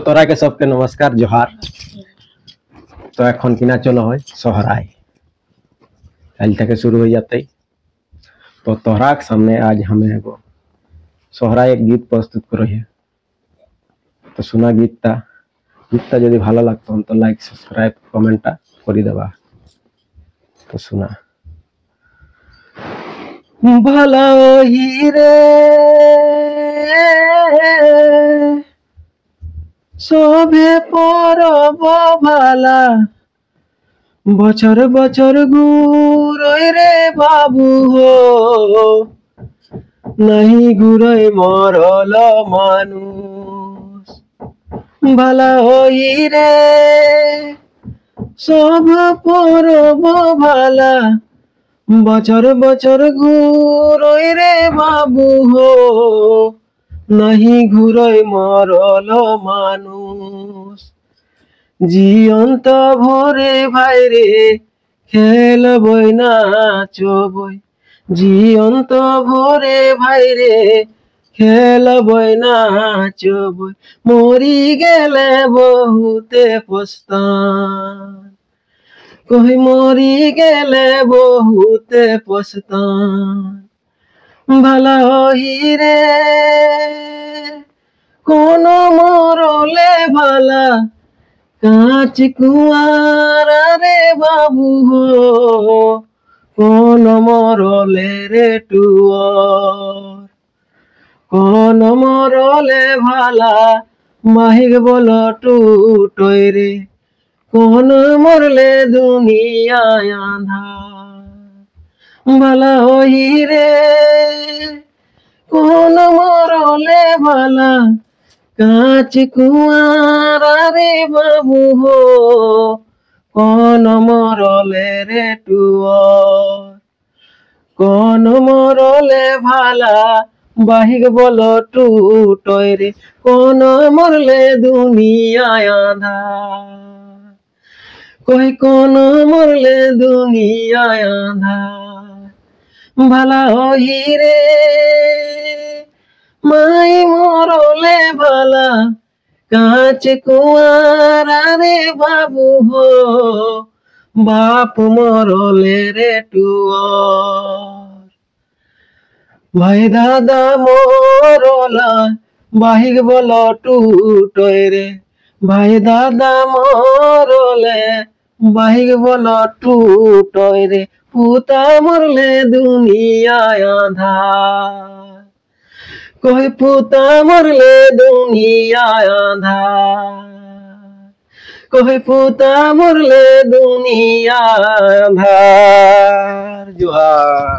तोरा के सबके नमस्कार जोहार। तो एखन किना चलो है सोहराय कल तक शुरू हो जाते। तो तोहरा के सामने आज हमें एगो सोहराय एक गीत प्रस्तुत करो है। तो सुना गीतटा যদি ভালো লাগতো তো লাইক সাবস্ক্রাইব কমেন্টটা করে দেবা। তো শোনা ভালো হিরে সবে পরব ভালা বছর বছর ঘুরই রে বাবু হো নাহি ঘুরই মরল মানুষ ভালা হই রে সব পরব ভালা বছর বছর ঘুরই রে বাবু হো নাহি ঘুরই মরল মানুষ জীবন্ত ভরে ভাইরে খেলবই নাচবই জীবন্ত ভরে ভাইরে খেলবই নাচবই মরি গেলে বহুতে পস্তান কই মরি গেলে বহুতে পস্তান ভালা হিরে কোন মরলে ভালা কাঁচ কুয়ারা রে বাবু হো কোন মরলে রে টুয়ার কোন মরলে ভালা মাহিক বল টুটই রে কোন মরলে দুনিয়ায় আঁধার ভালা হই রে কোন মরলে ভালা কাঁচ কুয়ারা রে বাবু হো কোন মরলে রে টুয়ার কোন মরলে ভালা বাহিক বল টুটই রে কোন মরলে দুনিয়ায় আঁধার কই কোন মরলে দুনিয়ায় আঁধার ভালা হই রে মাই মরলে ভালা কাঁচ কুয়ারা রে বাবু হো বাপ মরলে রে টুয়ার ভাই দাদা মরলা বাহিক বল টুটই রে ভাই দাদা মরলে বাহিক বল টুটই রে পুতা মরলে দুনিয়ায় আঁধার কই পুতা মরলে দুনিয়ায় আঁধার কই পুতা মরলে দুনিয়ায় আঁধার। জোহার।